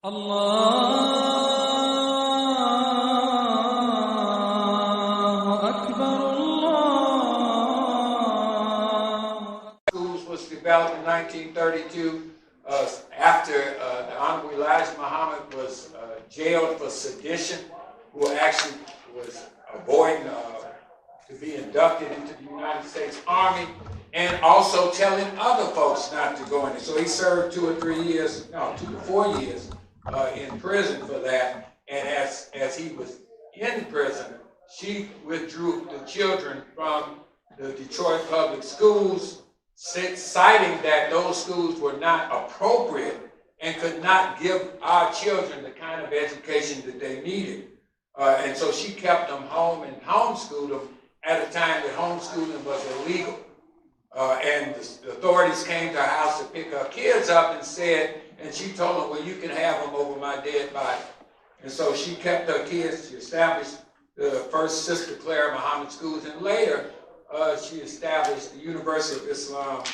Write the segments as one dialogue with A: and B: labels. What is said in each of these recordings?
A: Allahu Akbar, Allah.
B: Schools was developed in 1932 after the Honorable Elijah Muhammad was jailed for sedition, who actually was avoiding to be inducted into the United States Army, and also telling other folks not to go in there. So he served 2 to 4 years in prison for that. And as he was in prison, she withdrew the children from the Detroit public schools, citing that those schools were not appropriate and could not give our children the kind of education that they needed. And so she kept them home and homeschooled them at a time that homeschooling was illegal. And the authorities came to her house to pick her kids up and she told them, well, you can have them over my dead body. And so she kept her kids. She established the first Sister Clara Muhammad schools, and later she established the University of Islam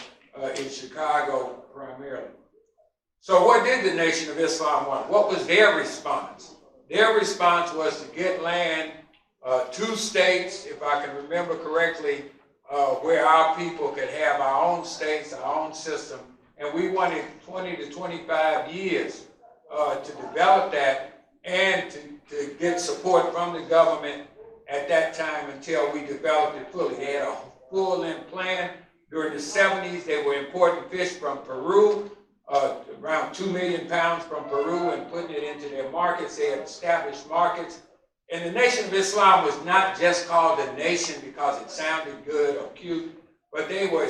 B: in Chicago primarily. So what did the Nation of Islam want? What was their response? Their response was to get land, 2 states, if I can remember correctly, where our people could have our own states, our own system. And we wanted 20 to 25 years to develop that and to get support from the government at that time until we developed it fully. They had a full-length plan. During the 70s, they were importing fish from Peru, around 2 million pounds from Peru, and putting it into their markets. They had established markets. And the Nation of Islam was not just called a nation because it sounded good or cute, but they were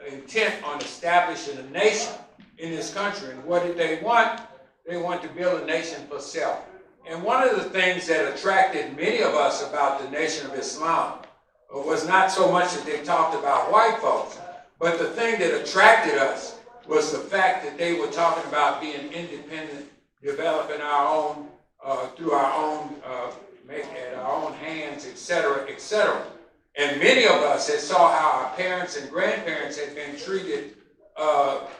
B: intent on establishing a nation in this country. And what did they want? They wanted to build a nation for self. And one of the things that attracted many of us about the Nation of Islam was not so much that they talked about white folks, but the thing that attracted us was the fact that they were talking about being independent, developing our own, through our own, at our own hands, etc., etc. And many of us had saw how our parents and grandparents had been treated,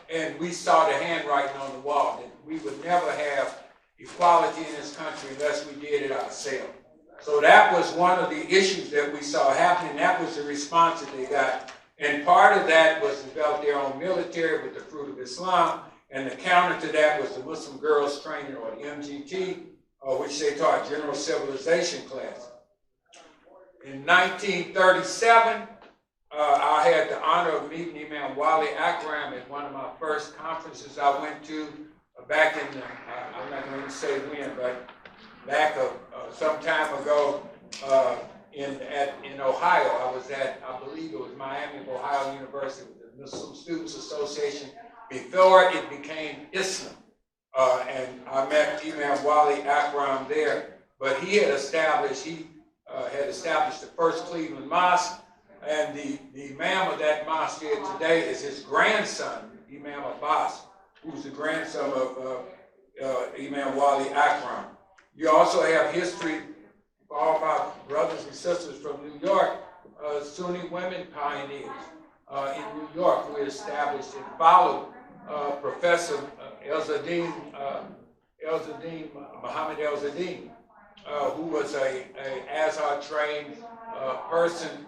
B: and we saw the handwriting on the wall that we would never have equality in this country unless we did it ourselves. So that was one of the issues that we saw happening. That was the response that they got. And part of that was to develop their own military with the Fruit of Islam. And the counter to that was the Muslim Girls Training, or the MGT, which they taught general civilization class. In 1937, I had the honor of meeting Imam Wali Akram at one of my first conferences I went to back in, I'm not going to say when, but back some time ago in Ohio. I was at, I believe it was Miami of Ohio University with the Muslim Students Association before it became Islam. And I met Imam Wali Akram there, but he had established the first Cleveland Mosque, and the imam of that mosque here today is his grandson, Imam Abbas, who's the grandson of Imam Wali Akram. You also have history for all of our brothers and sisters from New York, Sunni women pioneers in New York who established and followed Professor Muhammad El-Zadeen, who was a Azhar-trained person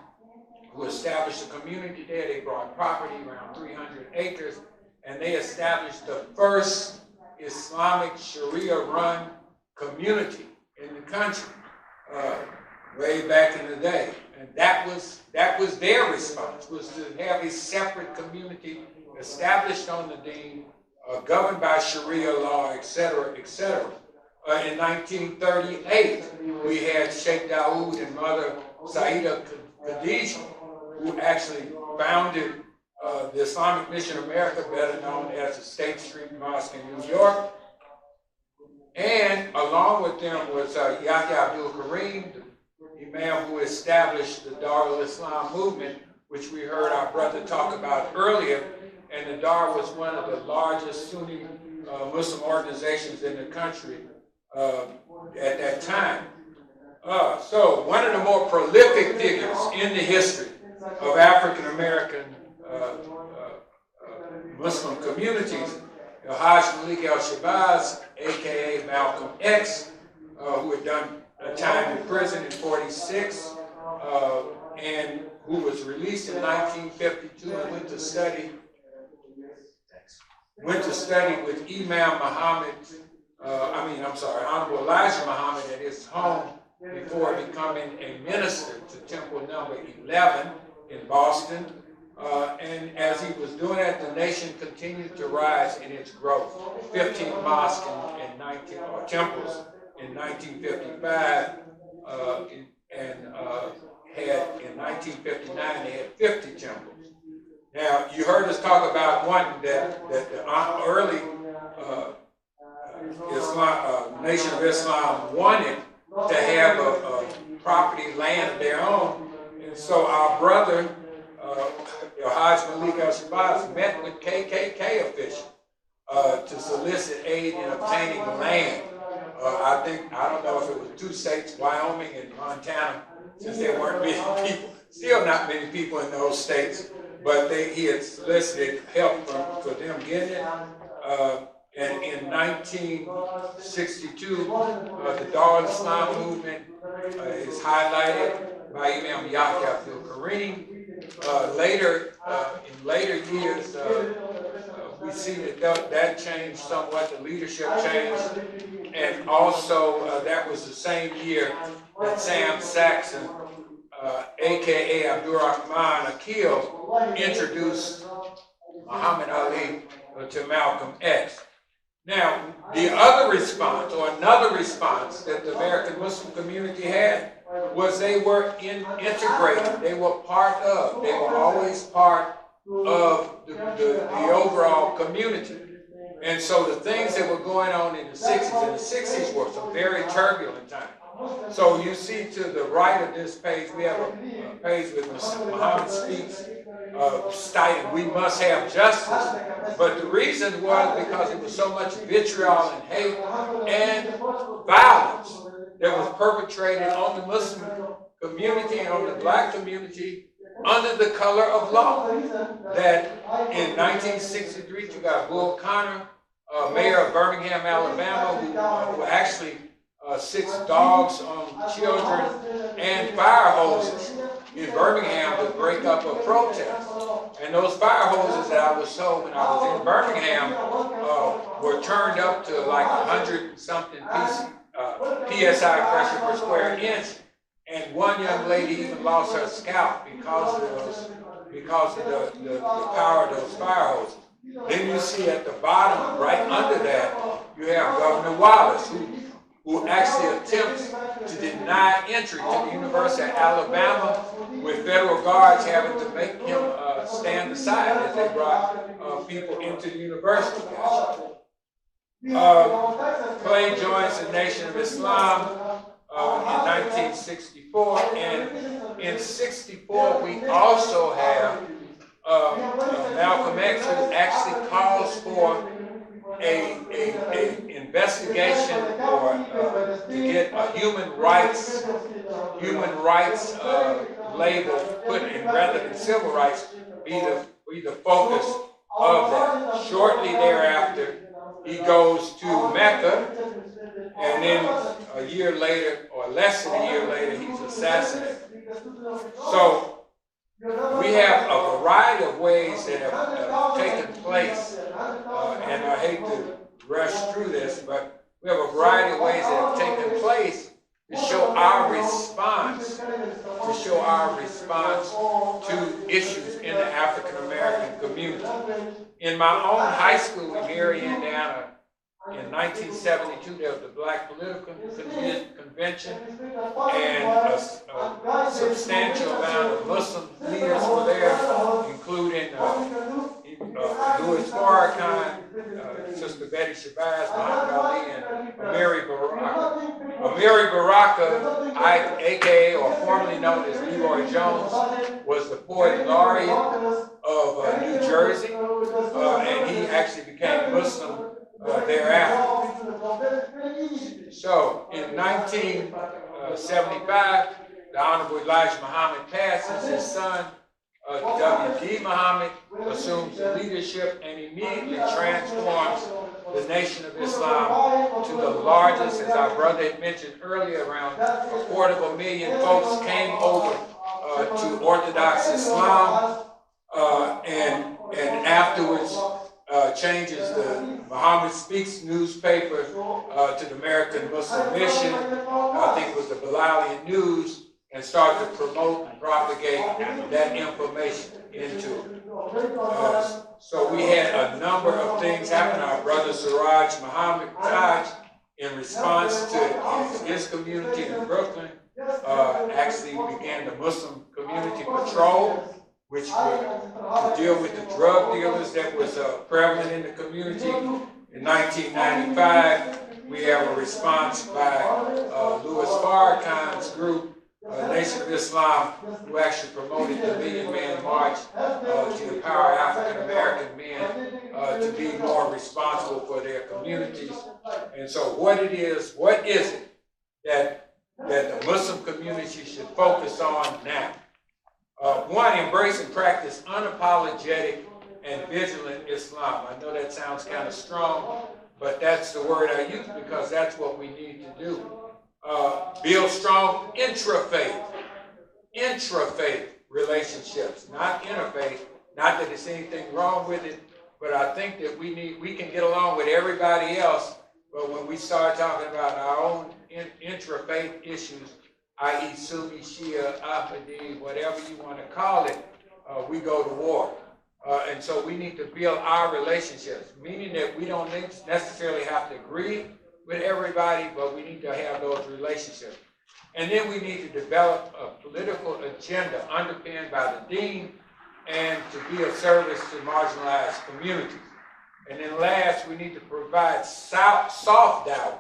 B: who established a community there. They brought property, around 300 acres, and they established the first Islamic Sharia-run community in the country way back in the day. And that was their response, was to have a separate community established on the deen, governed by Sharia law, etc., etc. In 1938, we had Sheikh Dawood and Mother Saida Khadija, who actually founded the Islamic Mission America, better known as the State Street Mosque in New York. And along with them was Yahya Abdul Karim, the imam who established the Dar al-Islam movement, which we heard our brother talk about earlier. And the Dar was one of the largest Sunni Muslim organizations in the country at that time. So one of the more prolific figures in the history of African American Muslim communities Hajj Malik al-Shabazz, a.k.a. Malcolm X, who had done a time in prison in '46, and who was released in 1952 and went to study with Honorable Elijah Muhammad at his home before becoming a minister to Temple number 11 in Boston. And as he was doing that, the nation continued to rise in its growth. 15 mosques or temples in 1955, and in 1959 they had 50 temples. Now, you heard us talk about one that the early Nation of Islam wanted to have a property, land of their own. And so our brother, Hajj Malik al-Shabazz, met with KKK officials to solicit aid in obtaining land. I don't know if it was 2 states, Wyoming and Montana, since there weren't many people, still not many people in those states, but he had solicited help for them getting it. And in 1962, the Dar al-Islam movement is highlighted by Imam Yahya Abdul-Karim. In later years, we see that changed somewhat, the leadership changed, and also that was the same year that Sam Saxon, aka Abdurrahman Akil, introduced Muhammad Ali to Malcolm X. Now, the other response, or another response that the American Muslim community had, was they were integrated. They were always part of the overall community. And so the things that were going on in the 60s, and the 60s were some very turbulent times. So you see to the right of this page, we have a page with Muhammad speaks, stating we must have justice. But the reason was because it was so much vitriol and hate and violence that was perpetrated on the Muslim community and on the black community under the color of law. That in 1963, you got Bull Connor, mayor of Birmingham, Alabama, who actually 6 dogs on children and fire hoses in Birmingham to break up a protest. And those fire hoses that I was told when I was in Birmingham were turned up to like 100-something PSI pressure per square inch. And one young lady even lost her scalp because of the power of those fire hoses. Then you see at the bottom, right under that, you have Governor Wallace, who actually attempts to deny entry to the University of Alabama, with federal guards having to make him stand aside as they brought people into the university. Clay joins the Nation of Islam in 1964, and in '64 we also have Malcolm X, who actually calls for a investigation or to get a human rights label put in rather than civil rights be the focus of that. Shortly thereafter, he goes to Mecca, and then a year later, or less than a year later, he's assassinated. So we have a variety of ways that have taken place, and I hate to rush through this, but we have a variety of ways that have taken place to show our response, to issues in the African American community. In my own high school in Gary, Indiana, in 1972, there was the Black Political Convention, and a substantial amount of Muslim leaders were there, including Louis Farrakhan, Sister Betty Shabazz, Muhammad Ali, and Amiri Baraka. Amiri Baraka, aka or formerly known as Leroy Jones, was the poet laureate of New Jersey, and he actually became Muslim thereafter. So in 1975, the Honorable Elijah Muhammad passes. His son, W.D. Muhammad assumes the leadership and immediately transforms the Nation of Islam to the largest, as our brother had mentioned earlier, around 250,000 folks came over to Orthodox Islam, and afterwards changes the Muhammad Speaks newspaper to the American Muslim Mission. I think it was the Bilalian News, and started to promote and propagate that information into it. So we had a number of things happen. Our brother Siraj Muhammad Taj, in response to his community in Brooklyn, actually began the Muslim Community Patrol, which would deal with the drug dealers that was prevalent in the community. In 1995, we have a response by Louis Farrakhan's group, Nation of Islam, who actually promoted the Million Man March to empower African American men to be more responsible for their communities. And so what is it that the Muslim community should focus on now? One, embrace and practice unapologetic and vigilant Islam. I know that sounds kind of strong, but that's the word I use because that's what we need to do. Build strong intra-faith relationships, not interfaith. Not that there's anything wrong with it, but I think that we can get along with everybody else, but when we start talking about our own intra-faith issues, i.e. Sunni, Shia, Ahmadi, whatever you want to call it, we go to war. And so we need to build our relationships, meaning that we don't necessarily have to agree with everybody, but we need to have those relationships. And then we need to develop a political agenda underpinned by the deen and to be of service to marginalized communities. And then last, we need to provide soft dawah.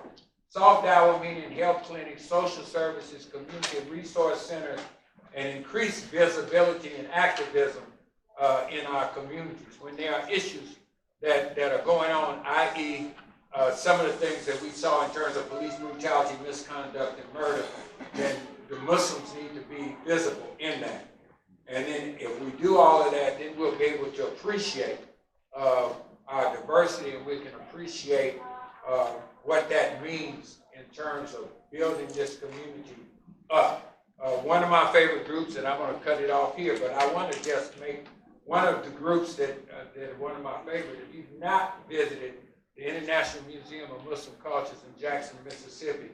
B: Soft dawah meaning health clinics, social services, community resource centers, and increased visibility and activism in our communities when there are issues that are going on, i.e. Some of the things that we saw in terms of police brutality, misconduct, and murder, then the Muslims need to be visible in that. And then if we do all of that, then we'll be able to appreciate our diversity, and we can appreciate what that means in terms of building this community up. One of my favorite groups, and I'm going to cut it off here, but I want to just make one of the groups that one of my favorite, if you've not visited the International Museum of Muslim Cultures in Jackson, Mississippi,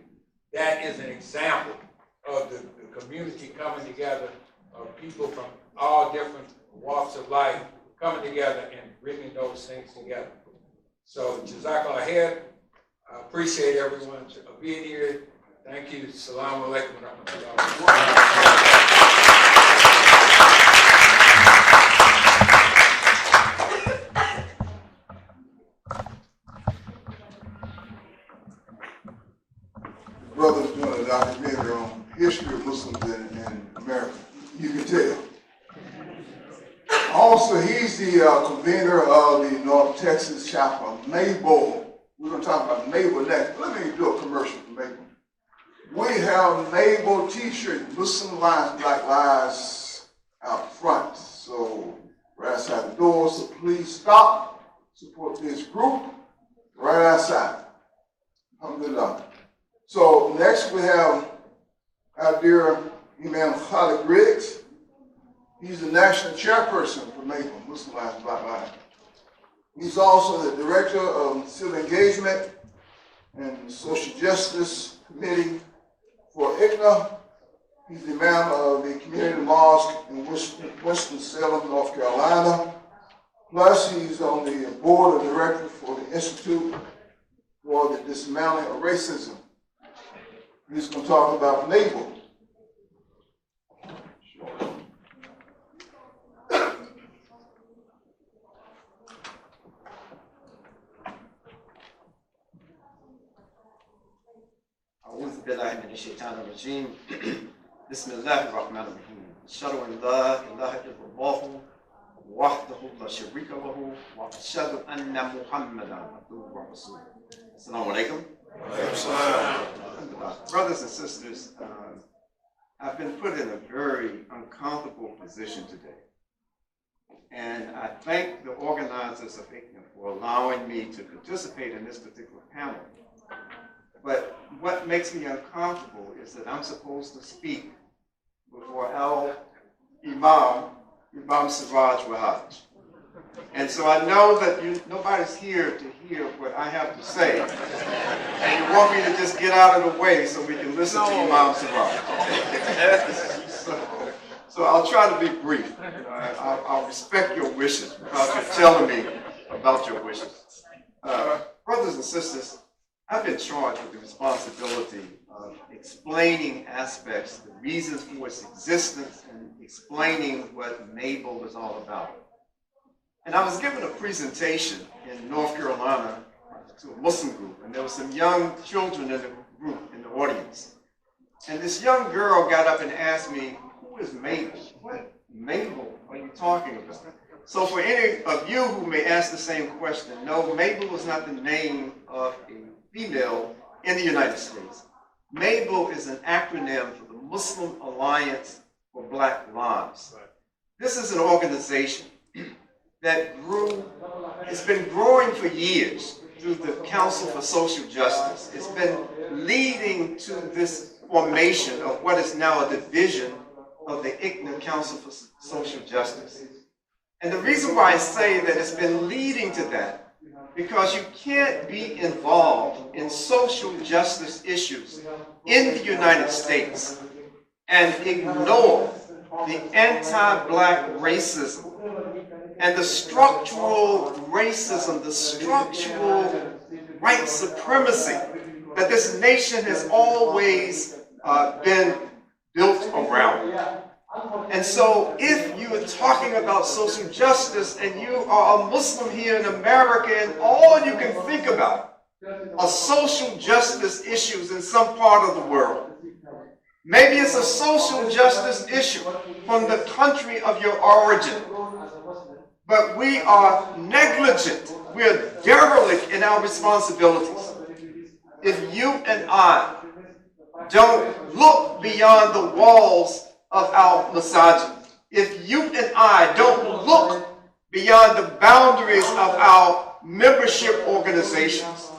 B: that is an example of the community coming together, of people from all different walks of life coming together and bringing those things together. So, Jazakallah khair. I appreciate everyone being here. Thank you. Assalamu alaikum wa rahmatullahi.
C: Brothers doing a documentary on history of Muslims in America. You can tell. Also, he's the convener of the North Texas chapter of MABL. We're going to talk about MABL next. Let me do a commercial for MABL. We have MABL t-shirts, Muslim Lives, Black Lives out front. So right outside the door, so please stop, support this group right outside. Alhamdulillah. So next we have our dear Imam Khalid Griggs. He's the national chairperson for MABL, Muslim Lives, Black Lives. He's also the director of civil engagement and social justice committee for ICNA. He's the imam of the community mosque in Winston-Salem, North Carolina. Plus, he's on the board of directors for the Institute for the Dismantling of Racism. He's going to talk about MABL.
D: أعوذ بالله من الشيطان الرجيم بسم الله الرحمن الرحيم أشهد أن لا إله إلا الله وحده لا شريك له وأشهد أن محمدا عبده ورسوله. Assalamu alaikum. Brothers and sisters, I've been put in a very uncomfortable position today. And I thank the organizers of ICNA for allowing me to participate in this particular panel. But what makes me uncomfortable is that I'm supposed to speak before Imam Siraj Wahaj. And so I know that nobody's here to hear what I have to say. And you want me to just get out of the way so we can listen to Imam Siraj. So I'll try to be brief. I'll respect your wishes because you're telling me about your wishes. Brothers and sisters, I've been charged with the responsibility of explaining aspects, the reasons for its existence, and explaining what MABL is all about. And I was given a presentation in North Carolina to a Muslim group, and there were some young children in the group, in the audience. And this young girl got up and asked me, "Who is MABL? What MABL are you talking about?" So for any of you who may ask the same question, no, MABL is not the name of a female in the United States. MABL is an acronym for the Muslim Alliance for Black Lives. This is an organization that it's been growing for years through the Council for Social Justice. It's been leading to this formation of what is now a division of the ICNA Council for Social Justice. And the reason why I say that it's been leading to that, because you can't be involved in social justice issues in the United States and ignore the anti-black racism and the structural racism, the structural white supremacy that this nation has always been built around. And so if you are talking about social justice and you are a Muslim here in America and all you can think about are social justice issues in some part of the world, maybe it's a social justice issue from the country of your origin, but we are negligent, we are derelict in our responsibilities. If you and I don't look beyond the walls of our masajid, if you and I don't look beyond the boundaries of our membership organizations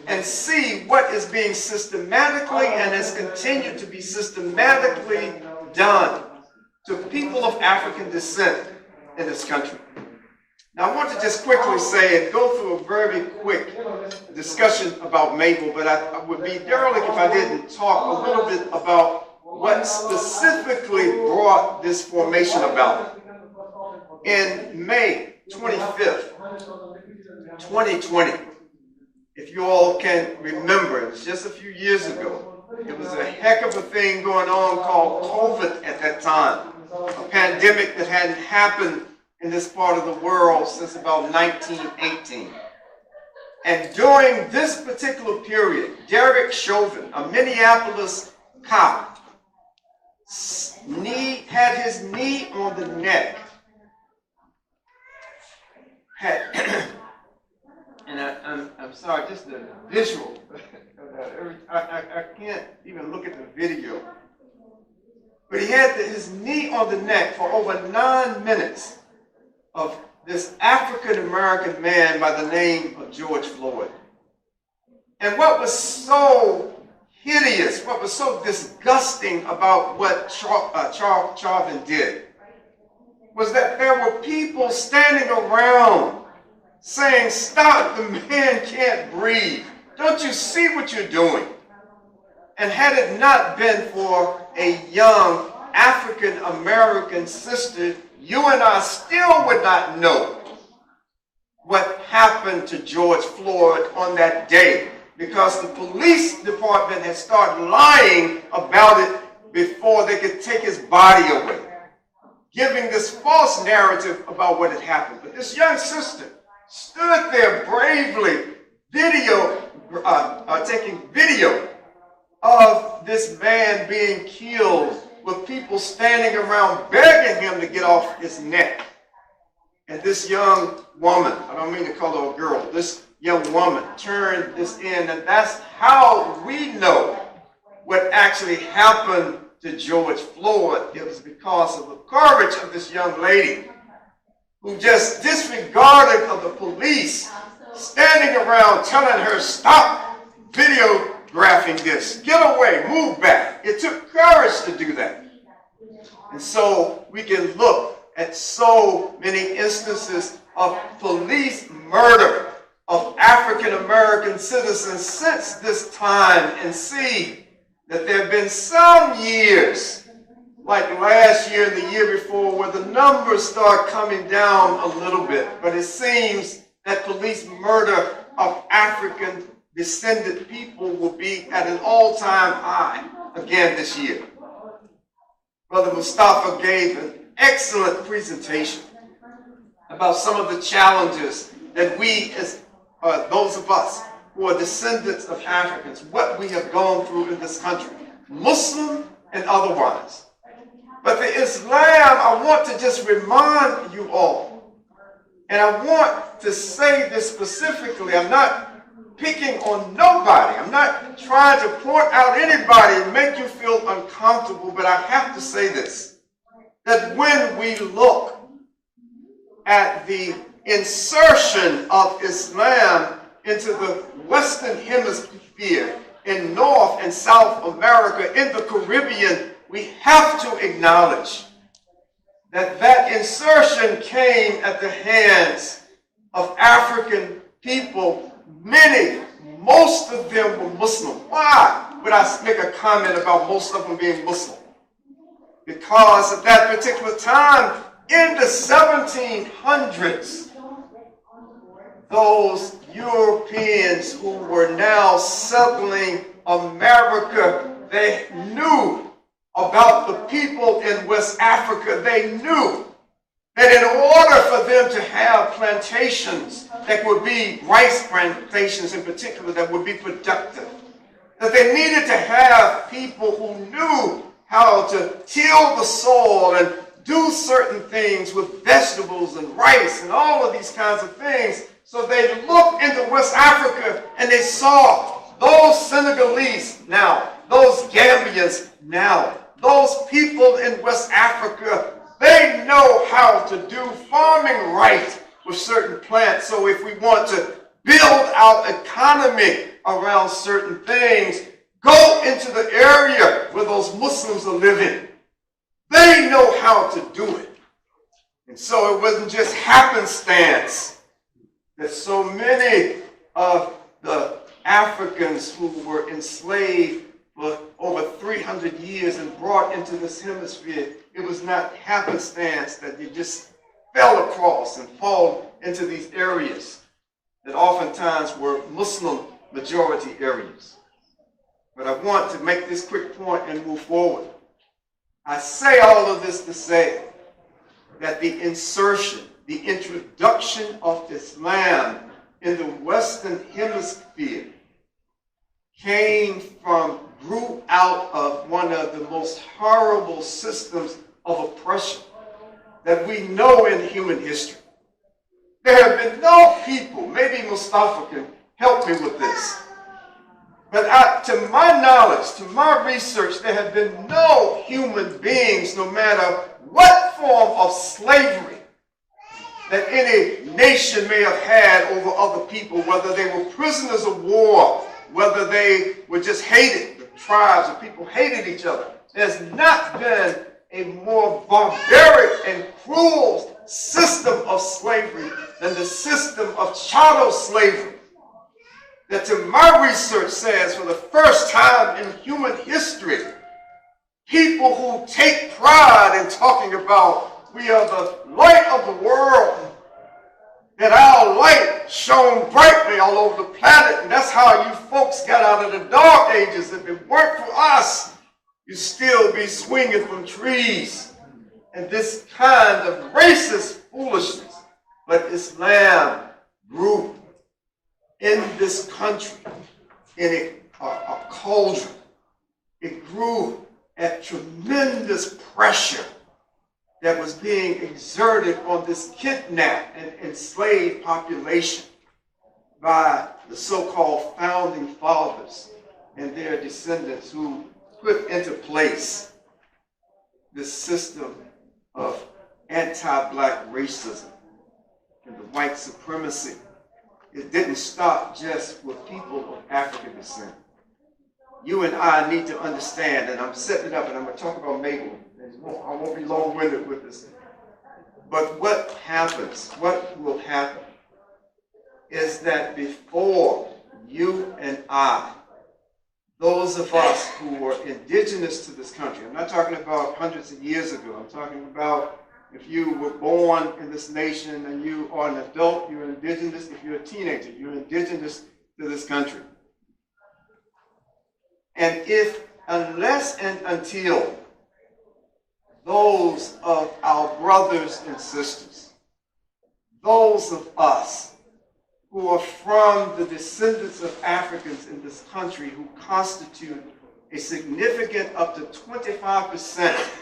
D: and see what is being systematically and has continued to be systematically done to people of African descent in this country. Now I want to just quickly say and go through a very quick discussion about MABL, but I would be derelict if I didn't talk a little bit about what specifically brought this formation about. In May 25th, 2020, if you all can remember, it was just a few years ago, it was a heck of a thing going on called COVID at that time, a pandemic that hadn't happened in this part of the world since about 1918. And during this particular period, Derek Chauvin, a Minneapolis cop, had his knee on the neck. And I'm sorry, just the visual. I can't even look at the video. But he had his knee on the neck for over 9 minutes of this African-American man by the name of George Floyd. And what was so hideous, what was so disgusting about what Chauvin did was that there were people standing around saying, "Stop, the man can't breathe. Don't you see what you're doing?" And had it not been for a young African-American sister, you and I still would not know what happened to George Floyd on that day, because the police department had started lying about it before they could take his body away, giving this false narrative about what had happened. But this young sister stood there bravely, taking video of this man being killed, with people standing around begging him to get off his neck. And this young woman, I don't mean to call her a girl, this young woman turned this in, and that's how we know what actually happened to George Floyd. It was because of the courage of this young lady who just disregarded of the police standing around telling her, stop videographing this, get away, move back. It took courage to do that. And so we can look at so many instances of police murder of African American citizens since this time and see that there have been some years, like last year and the year before, where the numbers start coming down a little bit. But it seems that police murder of African descended people will be at an all-time high again this year. Brother Mustafaa gave an excellent presentation about some of the challenges that we, as those of us who are descendants of Africans, what we have gone through in this country, Muslim and otherwise. But the Islam, I want to just remind you all, and I want to say this specifically, I'm not picking on nobody. I'm not trying to point out anybody and make you feel uncomfortable, but I have to say this, that when we look at the insertion of Islam into the Western Hemisphere in North and South America, in the Caribbean, we have to acknowledge that that insertion came at the hands of African people. Most of them were Muslim. Why would I make a comment about most of them being Muslim? Because at that particular time, in the 1700s, those Europeans who were now settling America, they knew about the people in West Africa. They knew that in order for them to have plantations that would be rice plantations in particular that would be productive, that they needed to have people who knew how to till the soil and do certain things with vegetables and rice and all of these kinds of things. So they looked into West Africa and they saw those Senegalese now, those Gambians now, those people in West Africa, they know how to do farming right with certain plants. So if we want to build our economy around certain things, go into the area where those Muslims are living. They know how to do it. And so it wasn't just happenstance that so many of the Africans who were enslaved for over 300 years and brought into this hemisphere, it was not happenstance that they just fell across and fall into these areas that oftentimes were Muslim majority areas. But I want to make this quick point and move forward. I say all of this to say that the insertion, the introduction of Islam in the Western Hemisphere grew out of one of the most horrible systems of oppression that we know in human history. There have been no people, maybe Mustafaa can help me with this, but to my knowledge, to my research, there have been no human beings, no matter what form of slavery that any nation may have had over other people, whether they were prisoners of war, whether they were just hated, the tribes of people hated each other. There's not been a more barbaric and cruel system of slavery than the system of chattel slavery. That to my research says for the first time in human history, people who take pride in talking about we are the light of the world, that our light shone brightly all over the planet, and that's how you folks got out of the dark ages. If it weren't for us, you'd still be swinging from trees. And this kind of racist foolishness. But Islam grew in this country in a cauldron. It grew at tremendous pressure that was being exerted on this kidnapped and enslaved population by the so-called founding fathers and their descendants who put into place this system of anti-black racism and the white supremacy, it didn't stop just with people of African descent. You and I need to understand, and I'm setting it up, and I'm going to talk about MABL, and I won't be long-winded with this. But what happens, what will happen, is that before you and I, those of us who were indigenous to this country, I'm not talking about hundreds of years ago, I'm talking about if you were born in this nation and you are an adult, you're indigenous. If you're a teenager, you're indigenous to this country. And if, unless and until those of our brothers and sisters, those of us who are from the descendants of Africans in this country who constitute a significant up to 25%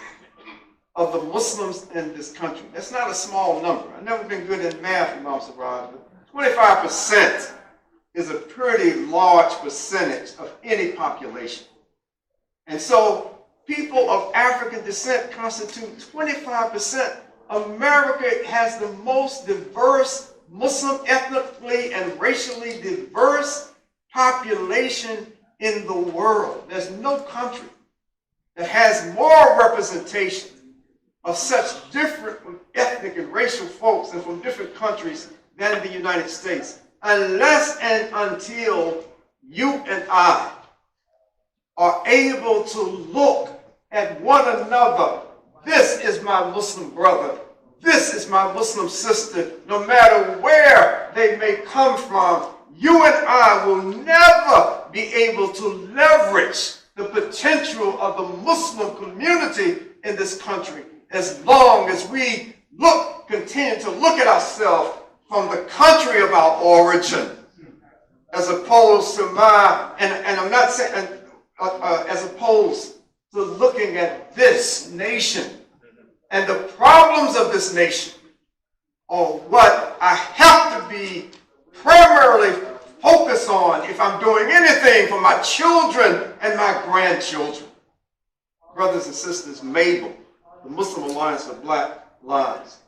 D: of the Muslims in this country. That's not a small number. I've never been good in math, Imam Siraj, but 25% is a pretty large percentage of any population. And so people of African descent constitute 25%. America has the most diverse, Muslim ethnically and racially diverse population in the world. There's no country that has more representation of such different ethnic and racial folks and from different countries than the United States, unless and until you and I are able to look at one another. This is my Muslim brother. This is my Muslim sister. No matter where they may come from, you and I will never be able to leverage the potential of the Muslim community in this country as long as we continue to look at ourselves from the country of our origin, as opposed to and I'm not saying, as opposed to looking at this nation and the problems of this nation are what I have to be primarily focused on if I'm doing anything for my children and my grandchildren. Brothers and sisters, MABL, the Muslim Alliance for Black Lives,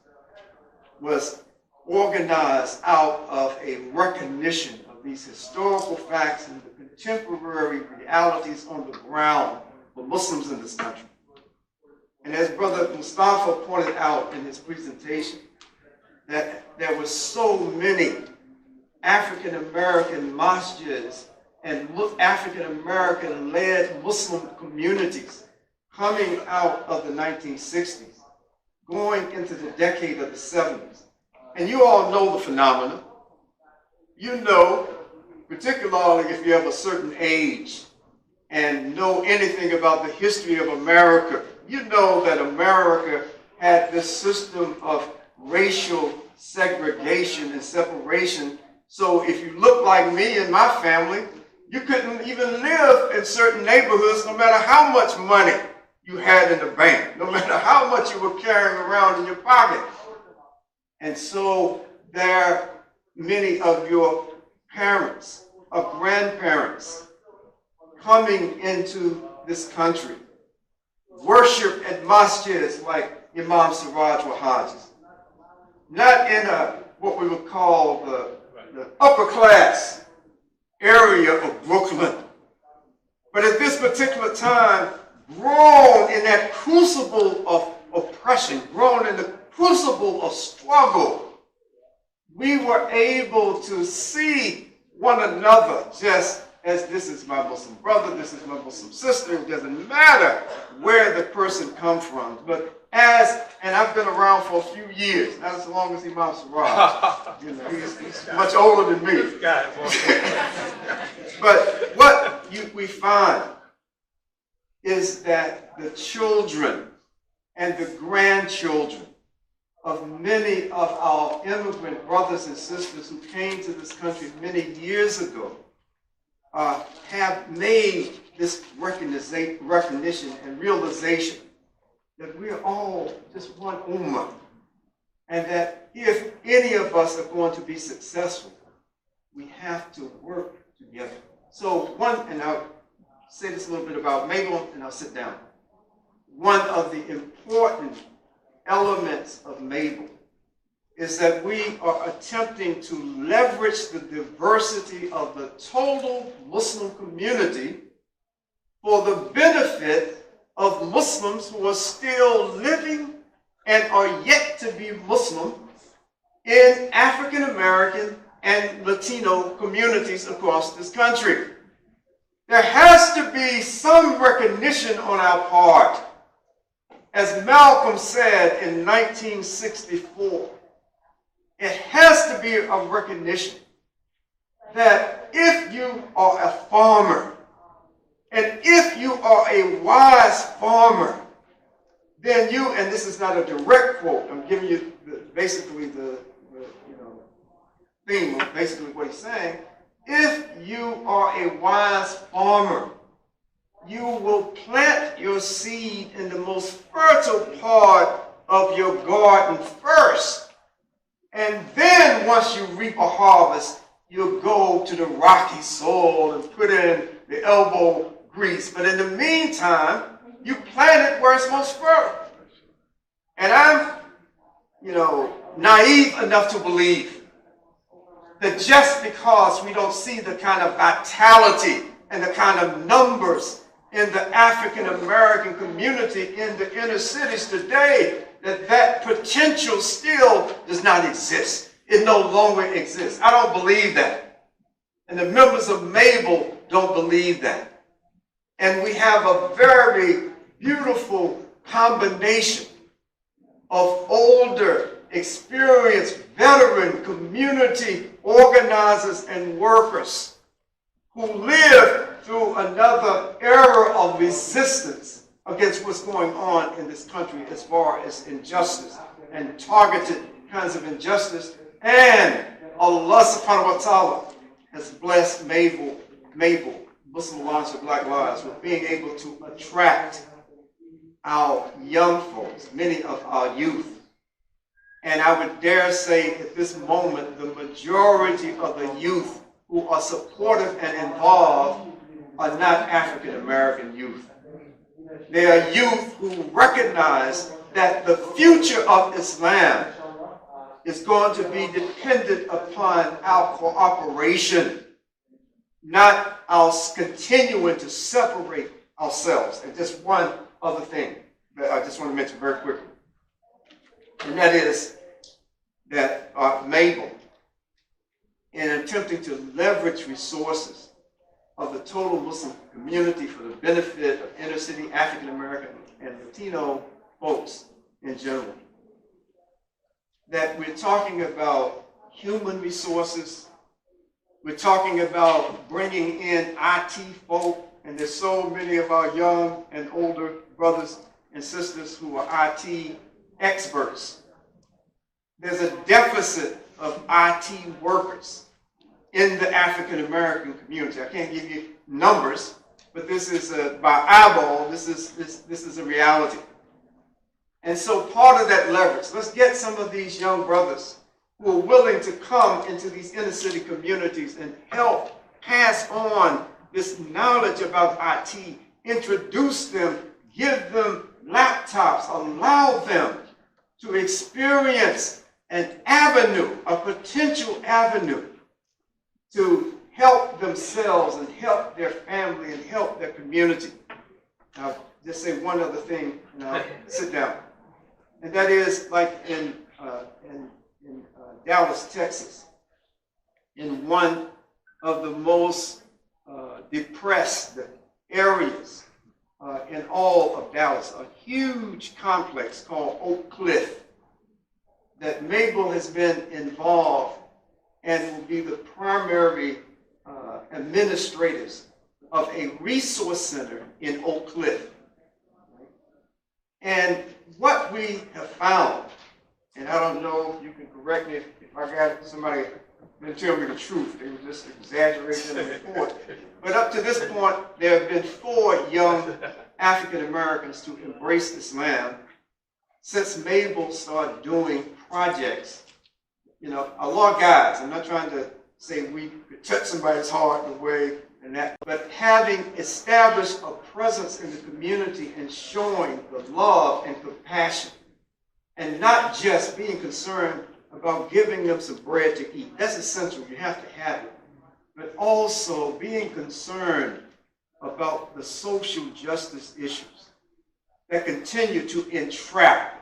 D: was organized out of a recognition of these historical facts and the contemporary realities on the ground for Muslims in this country. And as Brother Mustafaa pointed out in his presentation, that there were so many African-American masjids and African-American-led Muslim communities coming out of the 1960s, going into the decade of the 70s. And you all know the phenomena. You know, particularly if you're of a certain age and know anything about the history of America, you know that America had this system of racial segregation and separation. So if you look like me and my family, you couldn't even live in certain neighborhoods no matter how much money you had in the bank, no matter how much you were carrying around in your pocket. And so there many of your parents, of grandparents coming into this country, worship at masjids like Imam Siraj Wahaj's, not in what we would call the upper class area of Brooklyn, but at this particular time, grown in that crucible of oppression, grown in the crucible of struggle, we were able to see one another just as this is my Muslim brother, this is my Muslim sister. It doesn't matter where the person comes from. But and I've been around for a few years, not as long as Imam Siraj. You know, he's much older than me. But what we find is that the children and the grandchildren of many of our immigrant brothers and sisters who came to this country many years ago have made this recognition and realization that we're all just one ummah, and that if any of us are going to be successful, we have to work together. So and I'll say this a little bit about MABL, and I'll sit down. One of the important elements of MABL is that we are attempting to leverage the diversity of the total Muslim community for the benefit of Muslims who are still living and are yet to be Muslim in African American and Latino communities across this country. There has to be some recognition on our part. As Malcolm said in 1964, it has to be a recognition that if you are a farmer, and if you are a wise farmer, then you, and this is not a direct quote, I'm giving you basically the theme of basically what he's saying. If you are a wise farmer, you will plant your seed in the most fertile part of your garden first. And then once you reap a harvest, you'll go to the rocky soil and put in the elbow grease. But in the meantime, you plant it where it's most fertile. And I'm, naive enough to believe that just because we don't see the kind of vitality and the kind of numbers in the African American community in the inner cities today, that potential still does not exist. It no longer exists. I don't believe that. And the members of MABL don't believe that. And we have a very beautiful combination of older, experienced, veteran community organizers and workers who lived through another era of resistance against what's going on in this country as far as injustice and targeted kinds of injustice. And Allah subhanahu wa ta'ala has blessed MABL, Muslim Alliance for Black Lives, with being able to attract our young folks, many of our youth. And I would dare say at this moment, the majority of the youth who are supportive and involved are not African American youth. They are youth who recognize that the future of Islam is going to be dependent upon our cooperation, not our continuing to separate ourselves. And just one other thing that I just want to mention very quickly, and that is that MABL, in attempting to leverage resources of the total Muslim community for the benefit of inner city African American and Latino folks in general, that we're talking about human resources, we're talking about bringing in IT folk, and there's so many of our young and older brothers and sisters who are IT experts. There's a deficit of IT workers in the African American community. I can't give you numbers, but this is by eyeball, this is a reality. And so part of that leverage, let's get some of these young brothers who are willing to come into these inner city communities and help pass on this knowledge about IT, introduce them, give them laptops, allow them to experience an avenue, a potential avenue to help themselves and help their family and help their community. I'll just say one other thing and I'll sit down. And that is like in Dallas, Texas, in one of the most depressed areas in all of Dallas, a huge complex called Oak Cliff that MABL has been involved and will be the primary administrators of a resource center in Oak Cliff. And what we have found, and I don't know if you can correct me if I got somebody to tell me the truth, they were just exaggerating the report. But up to this point, there have been 4 young African Americans to embrace Islam since MABL started doing projects. A lot of guys, I'm not trying to say we could touch somebody's heart in a way and that, but having established a presence in the community and showing the love and compassion, and not just being concerned about giving them some bread to eat. That's essential. You have to have it. But also being concerned about the social justice issues that continue to entrap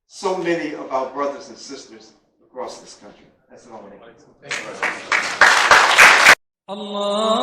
D: so many of our brothers and sisters across this country. That's all I want to say.
A: Allah